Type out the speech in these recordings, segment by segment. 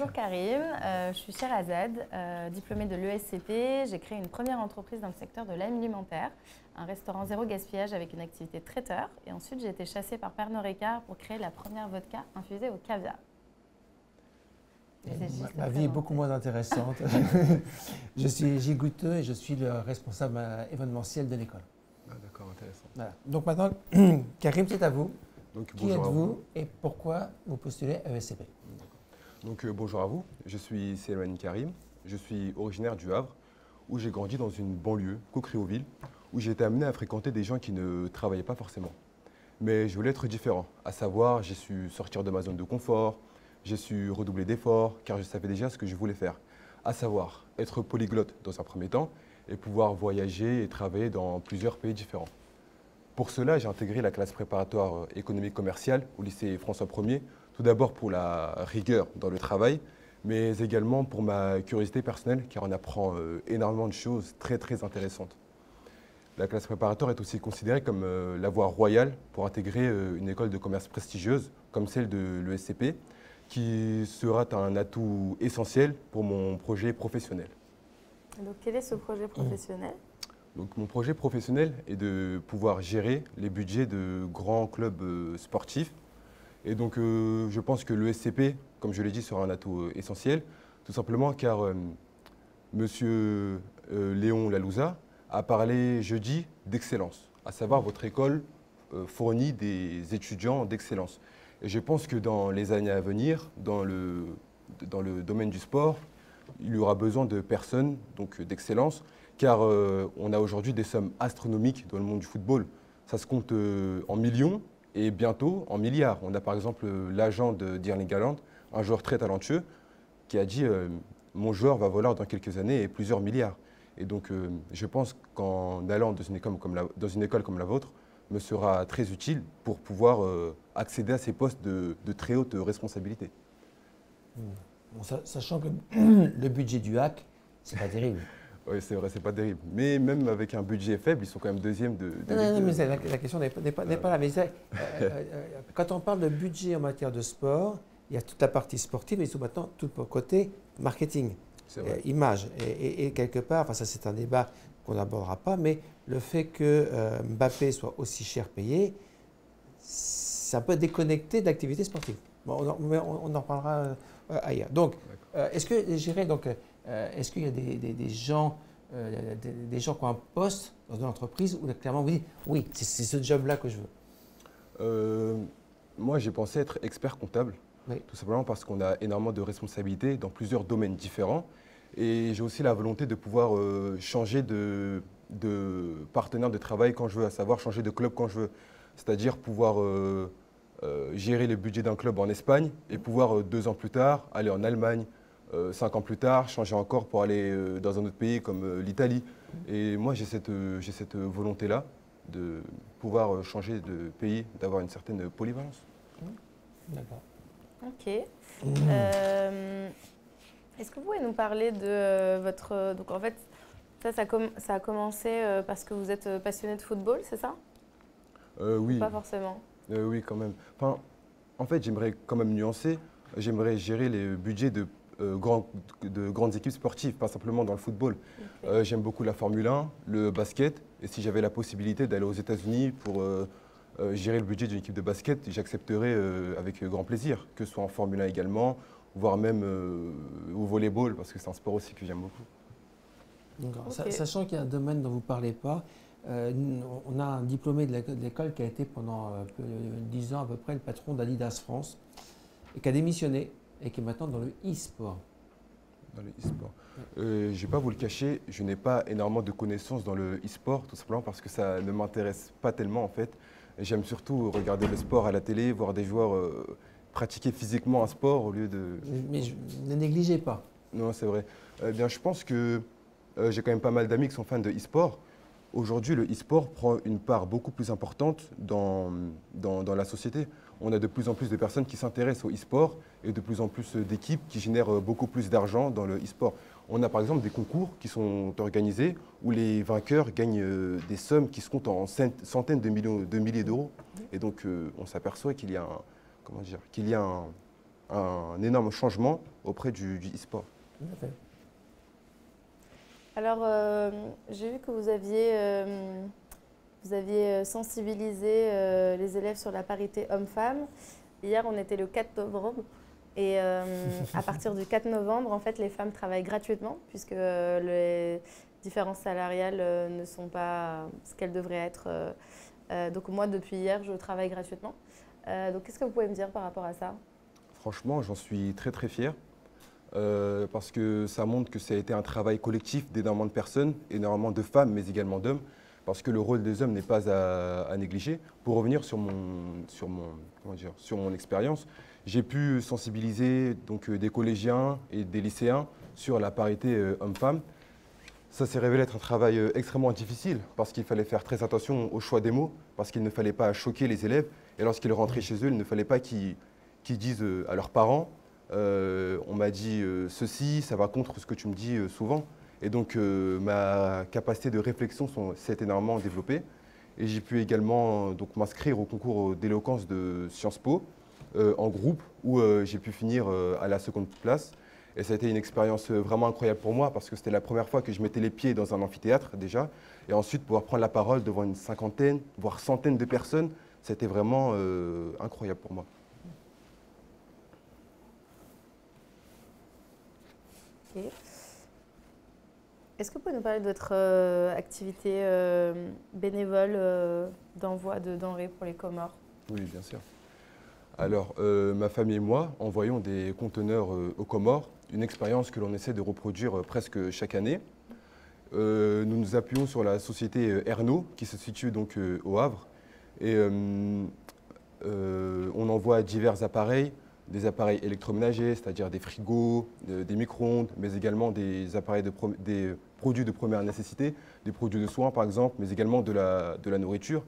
Bonjour Karim, je suis Sherazade, diplômée de l'ESCP. J'ai créé une première entreprise dans le secteur de l'alimentaire, un restaurant zéro gaspillage avec une activité traiteur. Et ensuite, j'ai été chassée par Pernod Ricard pour créer la première vodka infusée au caviar. Ma vie est beaucoup moins intéressante. Je suis Gilles Gouteux et je suis le responsable événementiel de l'école. Ah, d'accord, intéressant. Voilà. Donc maintenant, Karim, c'est à vous. Donc, Qui êtes-vous et pourquoi vous postulez à ESCP? Donc, bonjour à vous, je suis Selmani Karim, je suis originaire du Havre, où j'ai grandi dans une banlieue, Caucriauville, où j'ai été amené à fréquenter des gens qui ne travaillaient pas forcément. Mais je voulais être différent, à savoir, j'ai su sortir de ma zone de confort, j'ai su redoubler d'efforts, car je savais déjà ce que je voulais faire. À savoir, être polyglotte dans un premier temps, et pouvoir voyager et travailler dans plusieurs pays différents. Pour cela, j'ai intégré la classe préparatoire économique commerciale au lycée François 1er, tout d'abord pour la rigueur dans le travail, mais également pour ma curiosité personnelle, car on apprend énormément de choses très intéressantes. La classe préparatoire est aussi considérée comme la voie royale pour intégrer une école de commerce prestigieuse, comme celle de l'ESCP, qui sera un atout essentiel pour mon projet professionnel. Donc, quel est ce projet professionnel ? Donc, mon projet professionnel est de pouvoir gérer les budgets de grands clubs sportifs. Et donc, je pense que l'ESCP, comme je l'ai dit, sera un atout essentiel, tout simplement car Monsieur Léon Lalouza a parlé jeudi d'excellence, à savoir votre école fournit des étudiants d'excellence. Et je pense que dans les années à venir, dans le domaine du sport, il y aura besoin de personnes d'excellence, car on a aujourd'hui des sommes astronomiques dans le monde du football. Ça se compte en millions et bientôt en milliards. On a par exemple l'agent d'Erling Haaland, un joueur très talentueux, qui a dit mon joueur va valoir dans quelques années et plusieurs milliards. Et donc je pense qu'en allant dans une école comme la vôtre, me sera très utile pour pouvoir accéder à ces postes de très haute responsabilité. Bon, sachant que le budget du HAC, c'est pas terrible. Oui, c'est vrai, c'est pas terrible. Mais même avec un budget faible, ils sont quand même deuxième de non, mais la question n'est pas là. Mais quand on parle de budget en matière de sport, il y a toute la partie sportive et surtout maintenant tout le côté marketing, image. Et quelque part, enfin ça c'est un débat qu'on n'abordera pas, mais le fait que Mbappé soit aussi cher payé, ça peut déconnecter de l'activité sportive. Bon, on en reparlera ailleurs. Donc, est-ce qu'il y a des gens qui ont un poste dans une entreprise où clairement vous dites oui, c'est ce job-là que je veux? Moi, j'ai pensé être expert comptable, tout simplement parce qu'on a énormément de responsabilités dans plusieurs domaines différents. Et j'ai aussi la volonté de pouvoir changer de partenaire de travail quand je veux, à savoir changer de club quand je veux. C'est-à-dire pouvoir gérer le budget d'un club en Espagne et pouvoir 2 ans plus tard aller en Allemagne, 5 ans plus tard changer encore pour aller dans un autre pays comme l'Italie. Et moi j'ai cette volonté-là de pouvoir changer de pays, d'avoir une certaine polyvalence. D'accord. Ok. Est-ce que vous pouvez nous parler de votre... Donc en fait, ça a commencé parce que vous êtes passionné de football, c'est ça? Oui. Pas forcément. Oui, quand même. Enfin, en fait, j'aimerais quand même nuancer. J'aimerais gérer les budgets de grandes équipes sportives, pas simplement dans le football. Okay. J'aime beaucoup la Formule 1, le basket. Et si j'avais la possibilité d'aller aux États-Unis pour gérer le budget d'une équipe de basket, j'accepterais avec grand plaisir, que ce soit en Formule 1 également, voire même au volleyball, parce que c'est un sport aussi que j'aime beaucoup. Okay. Sachant qu'il y a un domaine dont vous ne parlez pas, on a un diplômé de l'école qui a été pendant 10 ans à peu près le patron d'Adidas France et qui a démissionné et qui est maintenant dans le e-sport. Dans le e-sport. Je ne vais pas vous le cacher, je n'ai pas énormément de connaissances dans le e-sport, tout simplement parce que ça ne m'intéresse pas tellement en fait. J'aime surtout regarder le sport à la télé, voir des joueurs pratiquer physiquement un sport au lieu de... Mais ne négligez pas. Non, c'est vrai. Bien, je pense que j'ai quand même pas mal d'amis qui sont fans de e-sport. Aujourd'hui, le e-sport prend une part beaucoup plus importante dans la société. On a de plus en plus de personnes qui s'intéressent au e-sport et de plus en plus d'équipes qui génèrent beaucoup plus d'argent dans le e-sport. On a par exemple des concours qui sont organisés où les vainqueurs gagnent des sommes qui se comptent en centaines de milliers d'euros. Et donc, on s'aperçoit qu'il y a, un énorme changement auprès du e-sport. Tout à fait. Alors, j'ai vu que vous aviez sensibilisé les élèves sur la parité homme-femme. Hier, on était le 4 novembre. Et à partir du 4 novembre, en fait, les femmes travaillent gratuitement puisque les différences salariales ne sont pas ce qu'elles devraient être. Donc moi, depuis hier, je travaille gratuitement. Donc qu'est-ce que vous pouvez me dire par rapport à ça? Franchement, j'en suis très très fier parce que ça montre que ça a été un travail collectif d'énormément de personnes, énormément de femmes, mais également d'hommes, parce que le rôle des hommes n'est pas à négliger. Pour revenir sur mon expérience, j'ai pu sensibiliser donc, des collégiens et des lycéens sur la parité homme-femme. Ça s'est révélé être un travail extrêmement difficile parce qu'il fallait faire très attention au choix des mots, parce qu'il ne fallait pas choquer les élèves. Et lorsqu'ils rentraient chez eux, il ne fallait pas qu'ils disent à leurs parents on m'a dit ceci, ça va contre ce que tu me dis souvent. Et donc ma capacité de réflexion s'est énormément développée. Et j'ai pu également m'inscrire au concours d'éloquence de Sciences Po en groupe où j'ai pu finir à la seconde place. Et ça a été une expérience vraiment incroyable pour moi parce que c'était la première fois que je mettais les pieds dans un amphithéâtre déjà. Et ensuite pouvoir prendre la parole devant une cinquantaine, voire centaine de personnes, c'était vraiment incroyable pour moi. Okay. Est-ce que vous pouvez nous parler de votre activité bénévole d'envoi de denrées pour les Comores? Oui, bien sûr. Alors, ma famille et moi envoyons des conteneurs aux Comores, une expérience que l'on essaie de reproduire presque chaque année. Nous nous appuyons sur la société Ernaud, qui se situe donc au Havre. Et on envoie divers appareils, des appareils électroménagers, c'est-à-dire des frigos, des micro-ondes, mais également des appareils des produits de première nécessité, des produits de soins par exemple, mais également de la nourriture.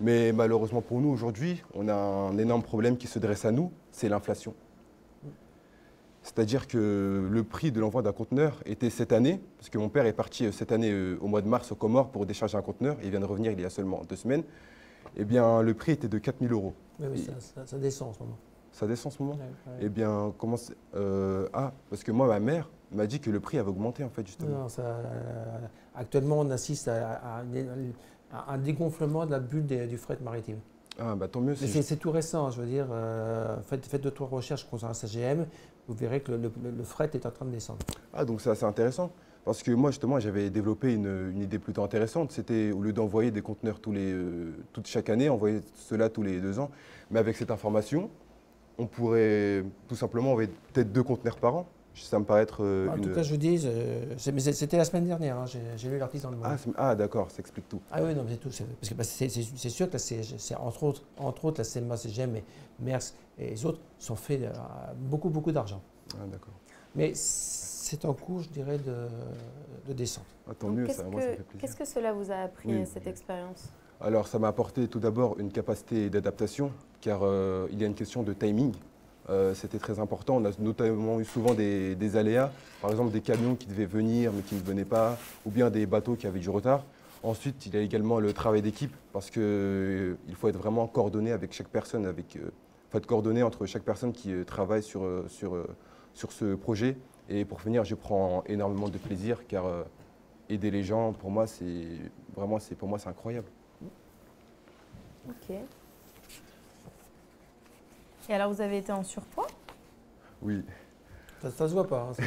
Mais malheureusement pour nous aujourd'hui, on a un énorme problème qui se dresse à nous, c'est l'inflation. C'est-à-dire que le prix de l'envoi d'un conteneur était cette année, parce que mon père est parti cette année au mois de mars aux Comores pour décharger un conteneur, il vient de revenir il y a seulement 2 semaines, eh bien le prix était de 4 000 €. Oui, ça descend en ce moment. Ça descend en ce moment? Ouais. Eh bien, comment parce que moi, ma mère m'a dit que le prix avait augmenté en fait, justement. Non, actuellement, on assiste à un dégonflement de la bulle du fret maritime. Ah, bah tant mieux. C'est tout récent, je veux dire. Faites 2-3 recherches concernant la CGM, vous verrez que le fret est en train de descendre. Ah, donc c'est assez intéressant. Parce que moi, justement, j'avais développé une idée plutôt intéressante. C'était, au lieu d'envoyer des conteneurs chaque année, envoyer cela tous les 2 ans. Mais avec cette information, on pourrait tout simplement envoyer peut-être 2 conteneurs par an. Ça me paraît être En tout cas, je vous dis, c'était la semaine dernière, hein, j'ai lu l'article dans le Monde. Ah, d'accord, ça explique tout. Ah oui, non, mais c'est tout. Parce que c'est sûr que c'est entre autres la CMA, CGM, et Maersk et les autres sont faits beaucoup d'argent. Ah, d'accord. Mais c'est en cours, je dirais, de descente. Ah, tant mieux, moi, ça me fait plaisir. Qu'est-ce que cela vous a appris, cette expérience? Alors, ça m'a apporté tout d'abord une capacité d'adaptation, car il y a une question de timing. C'était très important. On a notamment eu souvent des aléas, par exemple des camions qui devaient venir mais qui ne venaient pas, ou bien des bateaux qui avaient du retard. Ensuite, il y a également le travail d'équipe, parce qu'il faut être vraiment coordonné avec chaque personne, il faut être coordonné entre chaque personne qui travaille sur ce projet. Et pour finir, je prends énormément de plaisir, car aider les gens, pour moi, c'est incroyable. Ok. Et alors, vous avez été en surpoids? Oui. Ça se voit pas. Hein,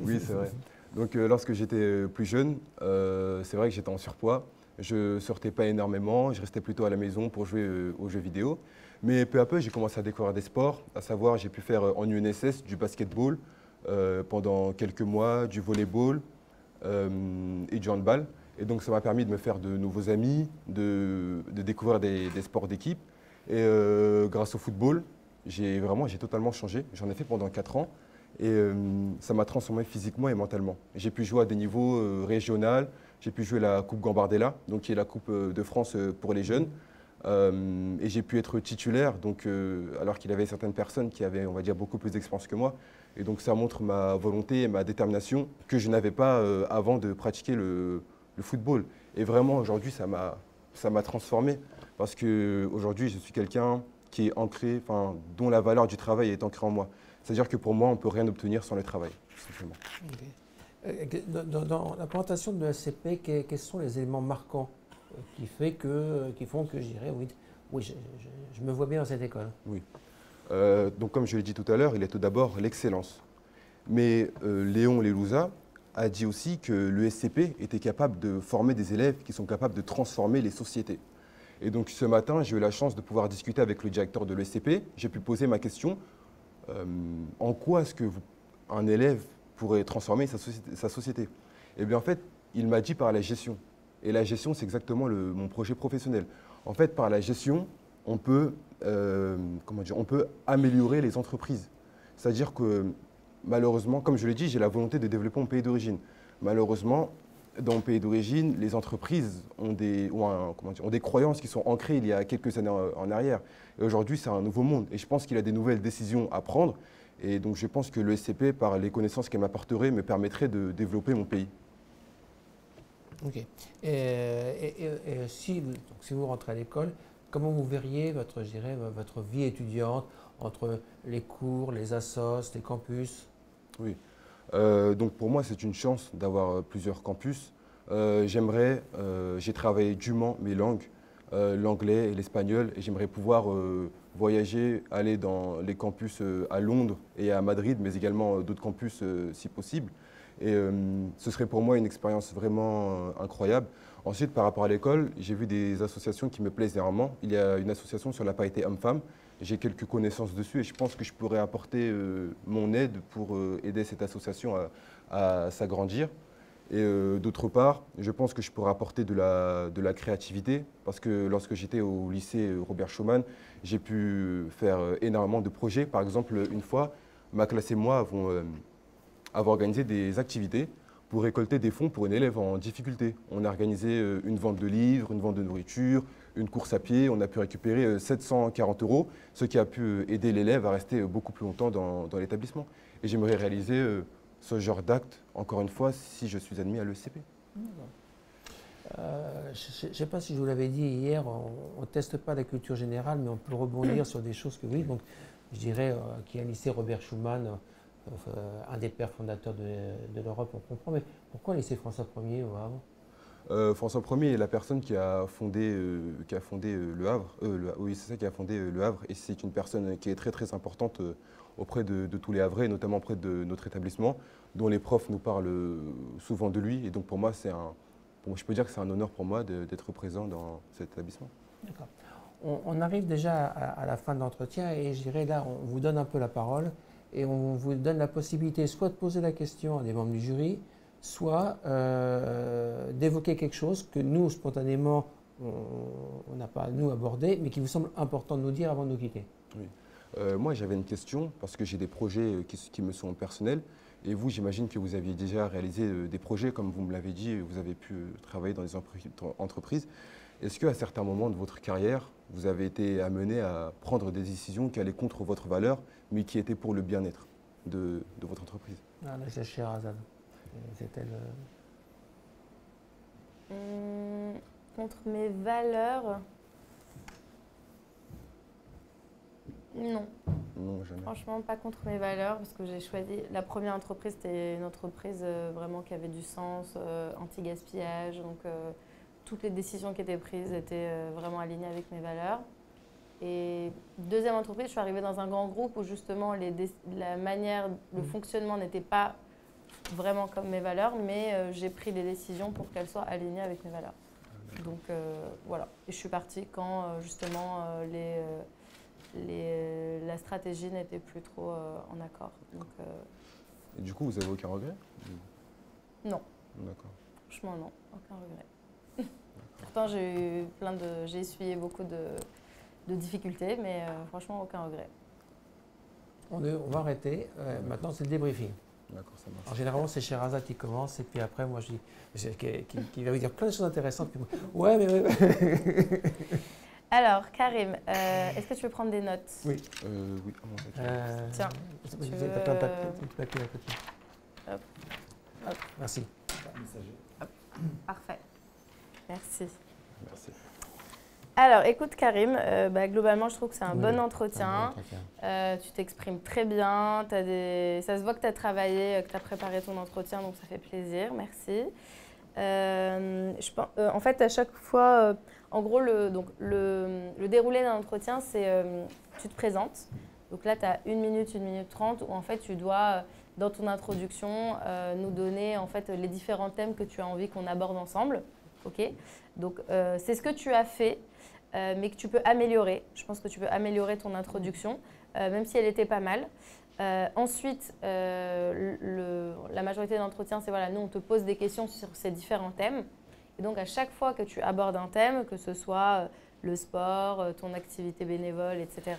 Oui, c'est vrai. Donc, lorsque j'étais plus jeune, c'est vrai que j'étais en surpoids. Je ne sortais pas énormément, je restais plutôt à la maison pour jouer aux jeux vidéo. Mais peu à peu, j'ai commencé à découvrir des sports, à savoir, j'ai pu faire en UNSS du basketball pendant quelques mois, du volleyball et du handball. Et donc, ça m'a permis de me faire de nouveaux amis, de découvrir des sports d'équipe. Et grâce au football, j'ai totalement changé. J'en ai fait pendant 4 ans et ça m'a transformé physiquement et mentalement. J'ai pu jouer à des niveaux régionaux, j'ai pu jouer la Coupe Gambardella, donc qui est la Coupe de France pour les jeunes. Et j'ai pu être titulaire, donc, alors qu'il y avait certaines personnes qui avaient, on va dire, beaucoup plus d'expérience que moi. Et donc ça montre ma volonté et ma détermination que je n'avais pas avant de pratiquer le football. Et vraiment, aujourd'hui, ça m'a transformé. Parce qu'aujourd'hui, je suis quelqu'un qui est ancrée, enfin, dont la valeur du travail est ancrée en moi. C'est-à-dire que pour moi, on ne peut rien obtenir sans le travail, tout simplement. Okay. Dans la présentation de l'ESCP, quels sont les éléments marquants qui font que je dirais oui, je me vois bien dans cette école? Oui. Donc comme je l'ai dit tout à l'heure, il est tout d'abord l'excellence. Mais Léon Lelouza a dit aussi que l'ESCP était capable de former des élèves qui sont capables de transformer les sociétés. Et donc ce matin, j'ai eu la chance de pouvoir discuter avec le directeur de l'ESCP. J'ai pu poser ma question, en quoi est-ce qu'un élève pourrait transformer sa société? Eh bien en fait, il m'a dit par la gestion. Et la gestion, c'est exactement mon projet professionnel. En fait, par la gestion, on peut améliorer les entreprises. C'est-à-dire que malheureusement, comme je l'ai dit, j'ai la volonté de développer mon pays d'origine. Malheureusement, dans mon pays d'origine, les entreprises ont des croyances qui sont ancrées il y a quelques années en arrière. Et aujourd'hui, c'est un nouveau monde. Et je pense qu'il a des nouvelles décisions à prendre. Et donc, je pense que l'ESCP, par les connaissances qu'elle m'apporterait, me permettrait de développer mon pays. Ok. Si vous rentrez à l'école, comment vous verriez votre vie étudiante entre les cours, les assos, les campus? Oui. Donc pour moi, c'est une chance d'avoir plusieurs campus. J'ai travaillé dûment mes langues, l'anglais et l'espagnol, et j'aimerais pouvoir voyager, aller dans les campus à Londres et à Madrid, mais également d'autres campus si possible. Et ce serait pour moi une expérience vraiment incroyable. Ensuite, par rapport à l'école, j'ai vu des associations qui me plaisent énormément. Il y a une association sur la parité homme-femme. J'ai quelques connaissances dessus et je pense que je pourrais apporter mon aide pour aider cette association à s'agrandir. Et d'autre part, je pense que je pourrais apporter de la créativité parce que lorsque j'étais au lycée Robert Schuman, j'ai pu faire énormément de projets. Par exemple, une fois, ma classe et moi avons organisé des activités pour récolter des fonds pour une élève en difficulté. On a organisé une vente de livres, une vente de nourriture, une course à pied. On a pu récupérer 740 €, ce qui a pu aider l'élève à rester beaucoup plus longtemps dans l'établissement. Et j'aimerais réaliser ce genre d'acte, encore une fois, si je suis admis à l'ESCP. Je ne sais pas si je vous l'avais dit hier, on ne teste pas la culture générale, mais on peut rebondir sur des choses que oui. Donc, je dirais qu'il y a un lycée Robert Schuman, un des pères fondateurs de l'Europe, on comprend. Mais pourquoi le lycée François Ier au Havre? François Ier est la personne qui a fondé Le Havre. Oui, c'est ça qui a fondé Le Havre. Et c'est une personne qui est très très importante auprès de tous les Havrais, notamment auprès de notre établissement, dont les profs nous parlent souvent de lui. Et donc pour moi, je peux dire que c'est un honneur pour moi d'être présent dans cet établissement. D'accord. On arrive déjà à la fin de l'entretien et je dirais là, on vous donne un peu la parole et on vous donne la possibilité soit de poser la question à des membres du jury, soit d'évoquer quelque chose que nous, spontanément, on n'a pas, nous, abordé, mais qui vous semble important de nous dire avant de nous quitter. Oui. Moi, j'avais une question parce que j'ai des projets qui me sont personnels. Et vous, j'imagine que vous aviez déjà réalisé des projets, comme vous me l'avez dit, vous avez pu travailler dans des entreprises. Est-ce qu'à certains moments de votre carrière, vous avez été amené à prendre des décisions qui allaient contre votre valeur, mais qui étaient pour le bien-être de votre entreprise? Ah, là, c'est Sherazade. C'était Contre mes valeurs, non. Non, jamais. Franchement, pas contre mes valeurs, parce que j'ai choisi. La première entreprise, c'était une entreprise vraiment qui avait du sens, anti-gaspillage. Donc, toutes les décisions qui étaient prises étaient vraiment alignées avec mes valeurs. Et deuxième entreprise, je suis arrivée dans un grand groupe où justement la manière, le fonctionnement n'était pas vraiment comme mes valeurs, mais j'ai pris des décisions pour qu'elles soient alignées avec mes valeurs. Donc voilà. Et je suis partie quand justement la stratégie n'était plus trop en accord. Donc, et du coup, vous n'avez aucun regret? Non. D'accord. Franchement, non. Aucun regret. Pourtant, j'ai essuyé beaucoup de difficultés, mais franchement, aucun regret. On va arrêter. Maintenant, c'est le débriefing. D'accord, ça marche. Alors, généralement, c'est Sherazade qui commence, et puis après, moi, qui va vous dire plein de choses intéressantes. Ouais, mais. Alors, Karim, est-ce que tu veux prendre des notes? Oui. Oui. Tiens. Vous avez plein de papier à côté. Hop. Hop. Merci. Hop. Parfait. Merci. Merci. Alors, écoute Karim, globalement, je trouve que c'est un bon entretien. Tu t'exprimes très bien. Ça se voit que tu as travaillé, que tu as préparé ton entretien, donc ça fait plaisir. Merci. En fait, à chaque fois, en gros, le déroulé d'un entretien, c'est tu te présentes. Donc là, tu as 1 minute, 1 minute 30, où en fait, tu dois, dans ton introduction, nous donner en fait, les différents thèmes que tu as envie qu'on aborde ensemble. Okay, donc, c'est ce que tu as fait, mais que tu peux améliorer. Je pense que tu peux améliorer ton introduction, même si elle était pas mal. Ensuite, la majorité d'entretiens, c'est voilà, nous, on te pose des questions sur ces différents thèmes. Et donc, à chaque fois que tu abordes un thème, que ce soit le sport, ton activité bénévole, etc.,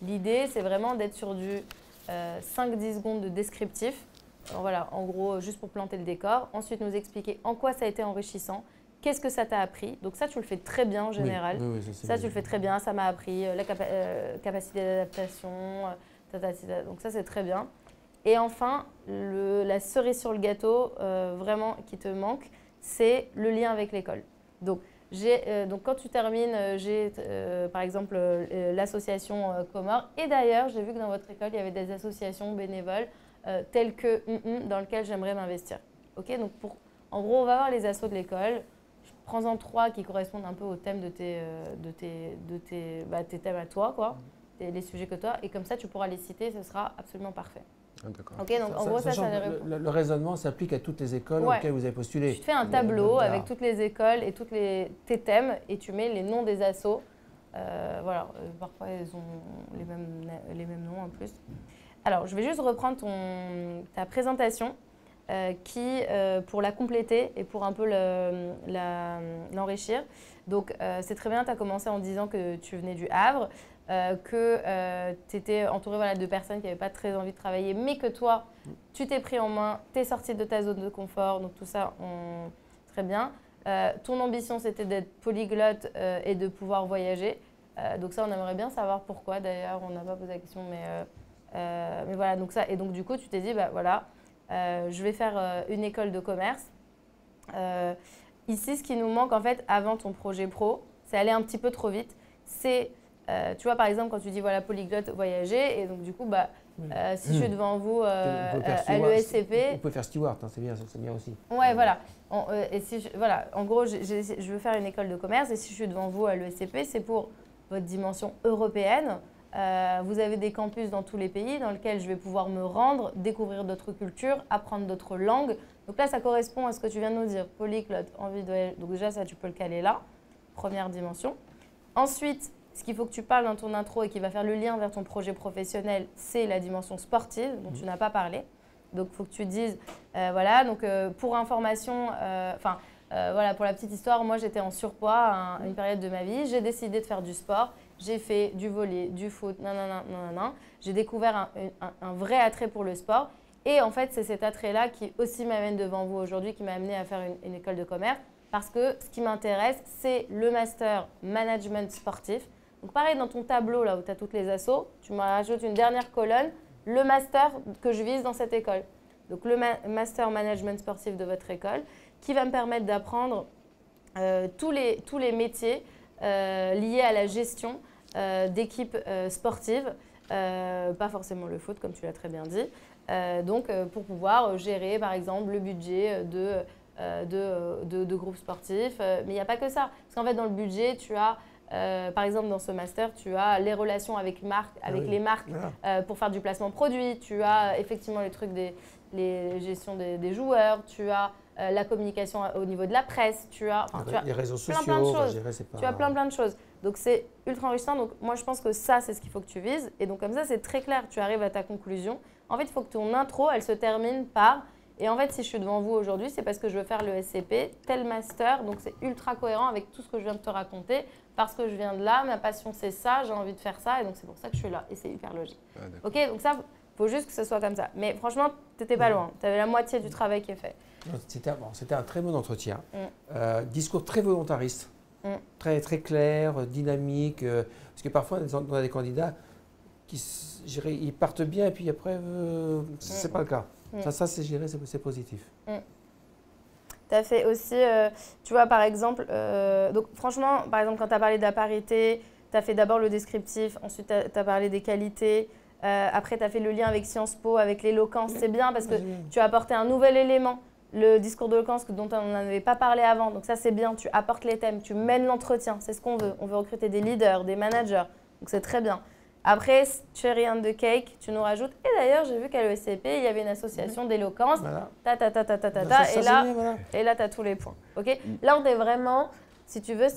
l'idée, c'est vraiment d'être sur du 5-10 secondes de descriptif. Alors, voilà, en gros, juste pour planter le décor. Ensuite, nous expliquer en quoi ça a été enrichissant. Qu'est-ce que ça t'a appris? Donc ça, tu le fais très bien en général. Oui, ça, tu le fais très bien. Ça m'a appris la capacité d'adaptation. Donc ça, c'est très bien. Et enfin, la cerise sur le gâteau, vraiment, qui te manque, c'est le lien avec l'école. Donc quand tu termines, j'ai par exemple l'association Comore. Et d'ailleurs, j'ai vu que dans votre école, il y avait des associations bénévoles telles que dans lesquelles j'aimerais m'investir. Okay, donc en gros, on va voir les assos de l'école. Prends-en 3 qui correspondent un peu au thème de tes thèmes à toi, quoi, les sujets que toi. Et comme ça, tu pourras les citer, ce sera absolument parfait. Ah, d'accord. Okay, donc en gros, le raisonnement s'applique à toutes les écoles auxquelles vous avez postulé. Tu te fais un tableau avec toutes les écoles et tes thèmes et tu mets les noms des assos. Voilà, parfois, ils ont les mêmes noms en plus. Alors, je vais juste reprendre ta présentation. Qui, pour la compléter et pour un peu l'enrichir. Donc, c'est très bien, tu as commencé en disant que tu venais du Havre, que tu étais entouré de personnes qui n'avaient pas très envie de travailler, mais que toi, tu t'es pris en main, tu es sorti de ta zone de confort, donc tout ça, très bien. Ton ambition, c'était d'être polyglotte et de pouvoir voyager. Donc ça, on aimerait bien savoir pourquoi. D'ailleurs, on n'a pas posé la question, mais voilà. Donc ça, et donc du coup, tu t'es dit, voilà, je vais faire une école de commerce. Ici, ce qui nous manque en fait avant ton projet pro, c'est aller un petit peu trop vite. C'est, tu vois, par exemple, quand tu dis voilà, polyglotte, voyager, et donc du coup, si je suis devant vous à l'ESCP… Vous pouvez faire steward, hein, c'est bien aussi. Ouais, voilà. Voilà. En gros, je veux faire une école de commerce, et si je suis devant vous à l'ESCP, c'est pour votre dimension européenne. Vous avez des campus dans tous les pays dans lesquels je vais pouvoir me rendre, découvrir d'autres cultures, apprendre d'autres langues. Donc là, ça correspond à ce que tu viens de nous dire. Polyglotte, envie de voyager. Donc déjà, ça, tu peux le caler là. Première dimension. Ensuite, ce qu'il faut que tu parles dans ton intro et qui va faire le lien vers ton projet professionnel, c'est la dimension sportive dont tu n'as pas parlé. Donc, il faut que tu dises, voilà, donc pour information, voilà, pour la petite histoire, moi, j'étais en surpoids à une période de ma vie. J'ai décidé de faire du sport. J'ai fait du volley, du foot, J'ai découvert un vrai attrait pour le sport. Et en fait, c'est cet attrait-là qui aussi m'amène devant vous aujourd'hui, qui m'a amené à faire une école de commerce. Parce que ce qui m'intéresse, c'est le master management sportif. Donc pareil, dans ton tableau, là où tu as toutes les assos, tu me rajoutes une dernière colonne, le master que je vise dans cette école. Donc le master management sportif de votre école, qui va me permettre d'apprendre tous les métiers liés à la gestion d'équipes sportives, pas forcément le foot comme tu l'as très bien dit, donc pour pouvoir gérer par exemple le budget de groupes sportifs, mais il n'y a pas que ça, parce qu'en fait dans le budget tu as par exemple dans ce master tu as les relations avec les marques pour faire du placement produit, tu as effectivement les trucs les gestions des joueurs, tu as la communication au niveau de la presse, tu as les réseaux sociaux, plein de choses. Tu as plein de choses. Donc c'est ultra enrichissant. Donc moi je pense que ça c'est ce qu'il faut que tu vises. Et donc comme ça c'est très clair, tu arrives à ta conclusion. En fait il faut que ton intro elle se termine par… Et en fait si je suis devant vous aujourd'hui c'est parce que je veux faire le SCP, tel master. Donc c'est ultra cohérent avec tout ce que je viens de te raconter. Parce que je viens de là, ma passion c'est ça, j'ai envie de faire ça. Et donc c'est pour ça que je suis là. Et c'est hyper logique. Ok, donc ça… Il faut juste que ce soit comme ça. Mais franchement, tu n'étais pas loin. Tu avais la moitié du travail qui est fait. C'était un très bon entretien. Discours très volontariste, très, très clair, dynamique. Parce que parfois, on a des candidats qui ils partent bien et puis après, ce n'est pas le cas. Ça c'est positif. Tu as fait aussi, tu vois, par exemple, donc franchement, par exemple, quand tu as parlé de la parité, tu as fait d'abord le descriptif, ensuite tu as parlé des qualités, après tu as fait le lien avec Sciences Po, avec l'éloquence. C'est bien parce que tu as apporté un nouvel élément, le discours d'éloquence dont on n'avait pas parlé avant. Donc ça, c'est bien, tu apportes les thèmes, tu mènes l'entretien, c'est ce qu'on veut. On veut recruter des leaders, des managers, donc c'est très bien. Après, cherry on the cake, tu nous rajoutes. Et d'ailleurs, j'ai vu qu'à l'ESCP, il y avait une association d'éloquence. Voilà. Et là, tu as tous les points. Okay, là, on est vraiment, si tu veux,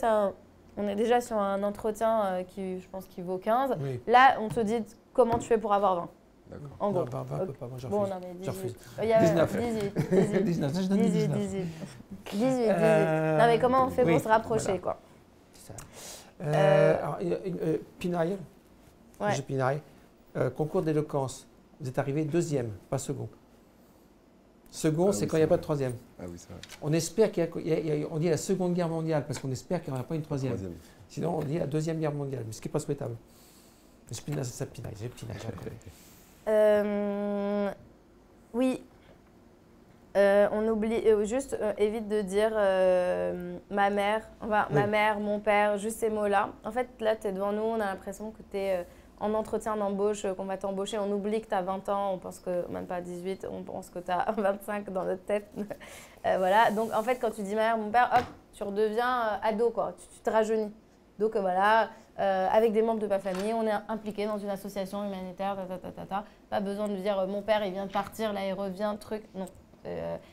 on est déjà sur un entretien qui, je pense, qui vaut 15. Oui. Là, on te dit comment tu fais pour avoir 20. D'accord. En gros. 20 peut pas, moi j'en Bon, refuse. non, mais 18. J'en refuse. 18. 19, je donne 19. 18. Non, mais comment on fait pour se rapprocher, voilà. quoi. C'est ça. Pinaille, Ouais. j'ai Pinaille, concours d'éloquence, vous êtes arrivé deuxième, pas second. Second, c'est quand il n'y a pas de troisième. Ah oui, c'est vrai. On espère on dit la Seconde Guerre mondiale, parce qu'on espère qu'il n'y aura pas une troisième. Sinon, on dit la Deuxième Guerre mondiale, mais ce qui n'est pas souhaitable. J'ai Pinaille, c'est ça, Pinaille, j'ai Pinaille. Oui. On oublie, juste évite de dire ma mère, ma mère, mon père, juste ces mots-là. En fait, là, tu es devant nous, on a l'impression que tu es en entretien d'embauche, qu'on va t'embaucher. On oublie que tu as 20 ans, on pense que, même pas 18, on pense que tu as 25 dans notre tête. Voilà. Donc, en fait, quand tu dis ma mère, mon père, hop, tu redeviens ado, quoi. Tu te rajeunis. Donc, voilà. Avec des membres de ma famille, on est impliqué dans une association humanitaire, Pas besoin de dire mon père il vient de partir, là il revient, truc, non.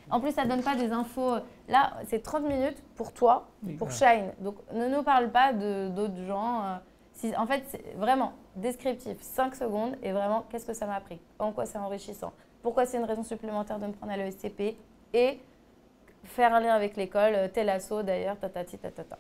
En plus, ça ne donne pas des infos. Là, c'est 30 minutes pour toi, pour Shine. Donc, ne nous parle pas d'autres gens. En fait, c'est vraiment descriptif, 5 secondes, et vraiment, qu'est-ce que ça m'a appris? En quoi c'est enrichissant? Pourquoi c'est une raison supplémentaire de me prendre à l'ESCP? Et faire un lien avec l'école, tel asso d'ailleurs, tatati tatata.